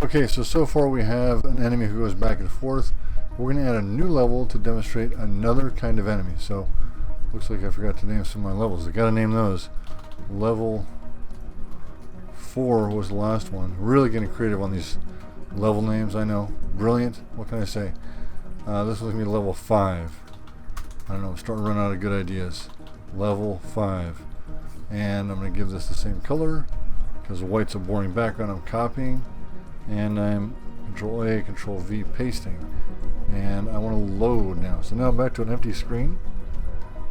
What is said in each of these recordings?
Okay, so far we have an enemy who goes back and forth. We're going to add a new level to demonstrate another kind of enemy. So, looks like I forgot to name some of my levels. I got to name those. Level 4 was the last one. Really getting creative on these level names, I know. Brilliant. What can I say? This was going to be level 5. I don't know, I'm starting to run out of good ideas. Level 5. And I'm going to give this the same color because white's a boring background. I'm copying. And I'm Control A, Control V, pasting. And I want to load now. So now I'm back to an empty screen.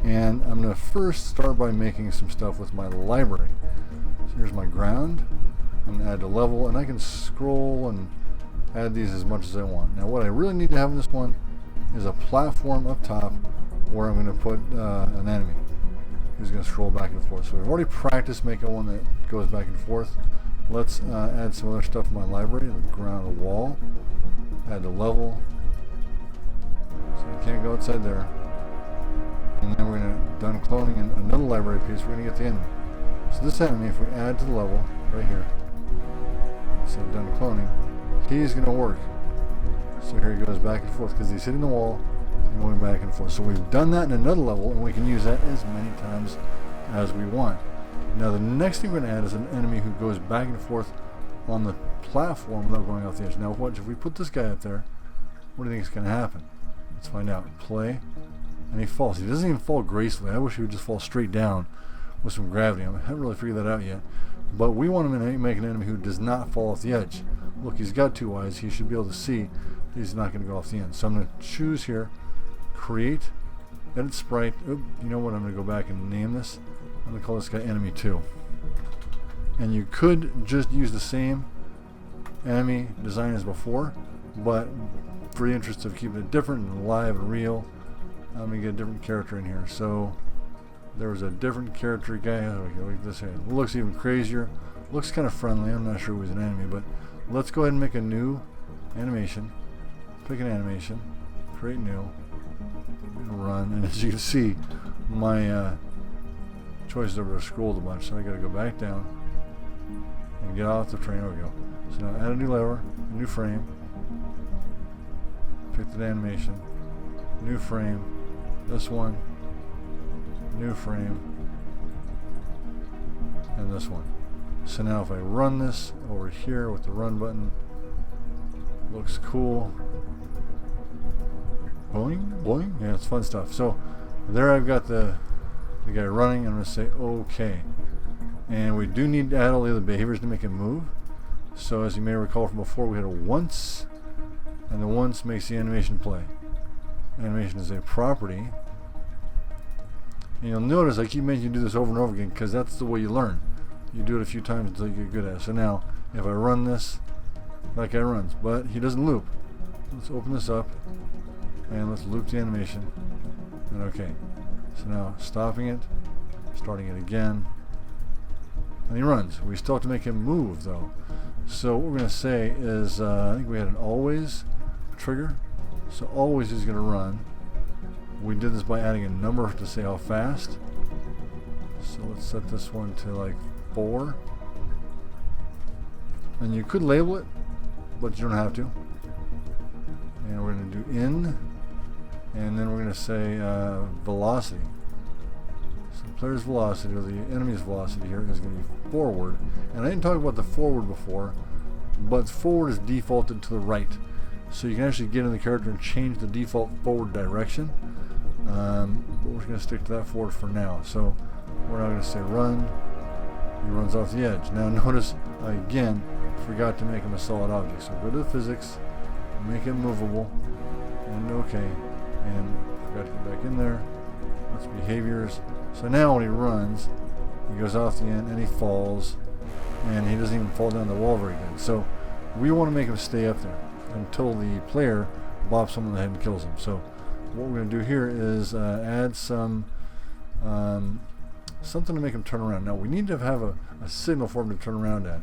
And I'm going to first start by making some stuff with my library. So here's my ground. I'm going to add a level, and I can scroll and add these as much as I want. Now what I really need to have in this one is a platform up top where I'm going to put an enemy who's going to scroll back and forth. So we've already practiced making one that goes back and forth. Let's add some other stuff in my library. The ground, a wall. Add the level. So you can't go outside there. And then we're going to done cloning and another library piece. We're going to get the enemy. So this enemy, if we add to the level right here, so done cloning, he's going to work. So here he goes back and forth because he's hitting the wall and going back and forth. So we've done that in another level, and we can use that as many times as we want. Now the next thing we're going to add is an enemy who goes back and forth on the platform without going off the edge. Now watch, if we put this guy up there, what do you think is going to happen? Let's find out. Play. And he falls. He doesn't even fall gracefully. I wish he would just fall straight down with some gravity. I haven't really figured that out yet. But we want to make an enemy who does not fall off the edge. Look, he's got 2 eyes. He should be able to see he's not going to go off the end. So I'm going to choose here, create, edit sprite. Oop, you know what? I'm going to go back and name this. I'm going to call this guy enemy 2. And you could just use the same enemy design as before, but for the interest of keeping it different and alive and real, I'm going to get a different character in here. So there was a different character guy. Okay, like this here. It looks even crazier. Looks kind of friendly. I'm not sure he was an enemy, but let's go ahead and make a new animation. Pick an animation. Create new. Run. And as you can see, my choices over scrolled a bunch, so I got to go back down and get off the train. There we go. So now add a new lever, a new frame. Pick the animation. New frame. This one. New frame. And this one. So now if I run this over here with the run button, looks cool. Boing, boing. Yeah, it's fun stuff. So there I've got the guy running. I'm going to say OK. And we do need to add all the other behaviors to make it move. So as you may recall from before, we had a once, and the once makes the animation play. Animation is a property. And you'll notice I keep making you do this over and over again because that's the way you learn. You do it a few times until you get good at it. So now, if I run this, that guy runs, but he doesn't loop. Let's open this up, and let's loop the animation. And okay. So now, stopping it, starting it again, and he runs. We still have to make him move, though. So what we're going to say is, I think we had an always trigger. So always is going to run. We did this by adding a number to say how fast. So let's set this one to like 4. And you could label it, but you don't have to. And we're going to do in, and then we're going to say velocity. So the player's velocity, or the enemy's velocity here, is going to be forward. And I didn't talk about the forward before, but forward is defaulted to the right. So you can actually get in the character and change the default forward direction. But we're going to stick to that forward for now. So we're not going to say run. He runs off the edge. Now notice I again forgot to make him a solid object. So go to the physics, make it movable, and okay. And forgot to get back in there. That's behaviors. So now when he runs, he goes off the end and he falls, and he doesn't even fall down the wall very good. So we want to make him stay up there until the player bops him on the head and kills him. So what we're going to do here is add some something to make him turn around. Now we need to have a signal for him to turn around at.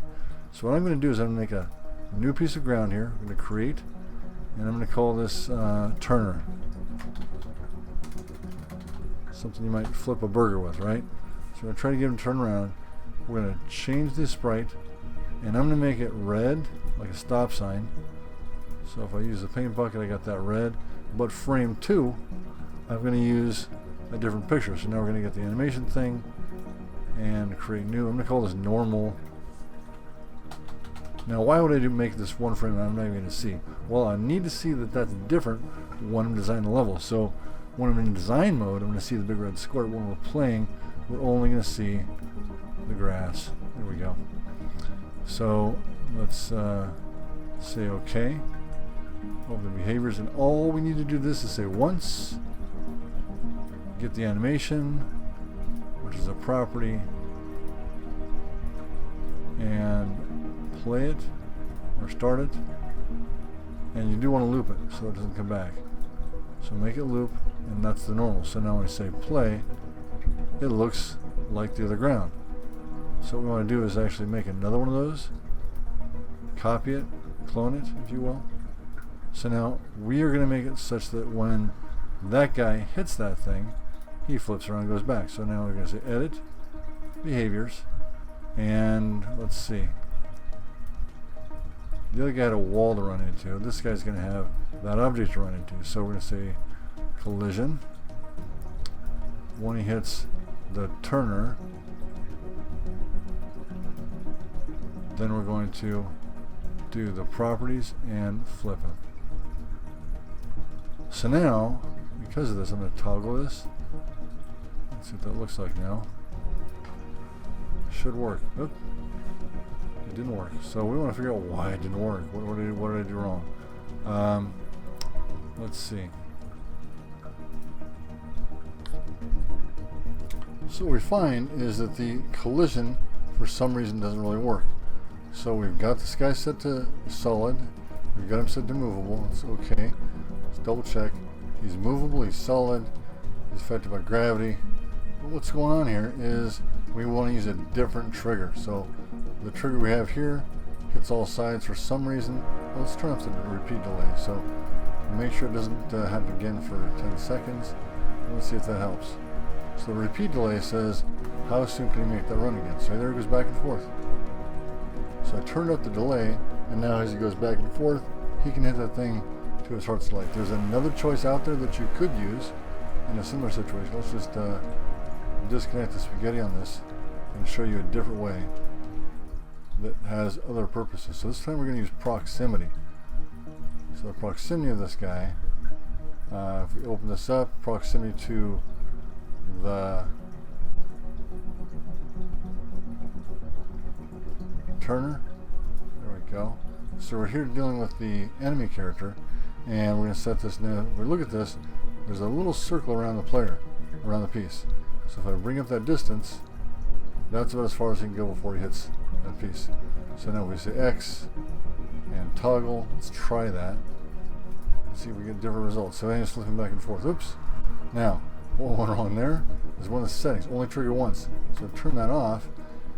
So what I'm going to do is I'm going to make a new piece of ground here. I'm going to create, and I'm going to call this turner. Something you might flip a burger with, right? So I'm going to try to get him to turn around. We're going to change the sprite, and I'm going to make it red like a stop sign. So if I use the paint bucket, I got that red. But frame 2, I'm going to use a different picture. So now we're going to get the animation thing and create new. I'm going to call this normal. Now why would I make this one frame that I'm not even going to see? Well, I need to see that that's different when I'm designing the level. So when I'm in design mode, I'm going to see the big red square. When we're playing, we're only going to see the grass. There we go. So let's say OK. Open the behaviors, and all we need to do this is say once, get the animation, which is a property, and play it or start it, and you do want to loop it so it doesn't come back. So make it loop, and that's the normal. So now when I say play, it looks like the other ground. So what we want to do is actually make another one of those, copy it, clone it, if you will. So now we are going to make it such that when that guy hits that thing, he flips around and goes back. So now we're going to say edit, behaviors, and let's see. The other guy had a wall to run into. This guy's going to have that object to run into. So we're going to say collision. When he hits the turner, then we're going to do the properties and flip him. So now, because of this, I'm going to toggle this. Let's see what that looks like now. Should work. Oop. It didn't work. So we want to figure out why it didn't work. What did I do wrong? Let's see. So what we find is that the collision, for some reason, doesn't really work. So we've got this guy set to solid. We've got him set to movable. It's okay. Let's double check. He's movable. He's solid. He's affected by gravity. But what's going on here is we want to use a different trigger. So the trigger we have here hits all sides for some reason. Let's turn off the repeat delay. So make sure it doesn't happen again for 10 seconds. Let's see if that helps. So the repeat delay says, how soon can you make that run again? So there it goes back and forth. So I turned up the delay, and now as he goes back and forth, he can hit that thing to his heart's delight. There's another choice out there that you could use in a similar situation. Let's just disconnect the spaghetti on this and show you a different way that has other purposes. So this time we're going to use proximity. So the proximity of this guy, if we open this up, proximity to the turner. There we go. So we're here dealing with the enemy character, and we're going to set this now. If we look at this, there's a little circle around the player, around the piece. So if I bring up that distance, that's about as far as he can go before he hits that piece. So now we say X and toggle. Let's try that. Let's see if we get different results. So I'm flipping back and forth. Oops. Now, what went wrong there is one of the settings. Only trigger once. So turn that off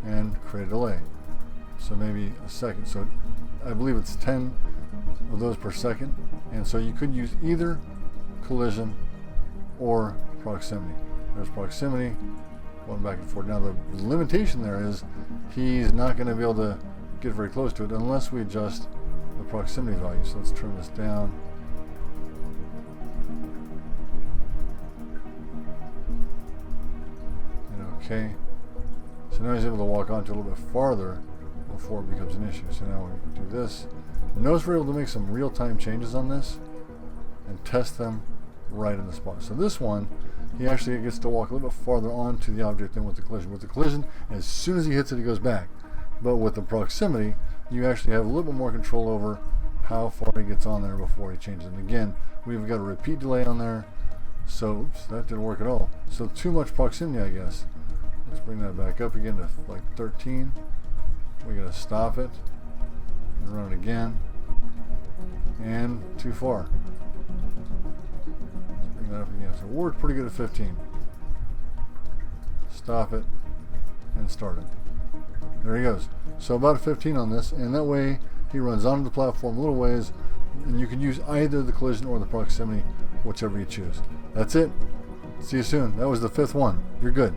and create a delay. So maybe a second. So I believe it's 10 of those per second. And so you could use either collision or proximity. There's proximity, going back and forth. Now the limitation there is he's not going to be able to get very close to it unless we adjust the proximity value. So let's turn this down. And okay. So now he's able to walk onto a little bit farther before it becomes an issue. So now we do this. Notice we're able to make some real-time changes on this and test them right in the spot. So this one, he actually gets to walk a little bit farther onto the object than with the collision. With the collision, as soon as he hits it, he goes back. But with the proximity, you actually have a little bit more control over how far he gets on there before he changes. And again, we've got a repeat delay on there. So oops, that didn't work at all. So too much proximity, I guess. Let's bring that back up again to like 13. We're going to stop it and run it again. And too far. Let's bring that up again. So we're pretty good at 15. Stop it and start it. There he goes. So about 15 on this, and that way he runs onto the platform a little ways, and you can use either the collision or the proximity, whichever you choose. That's it. See you soon. That was the 5th one. You're good.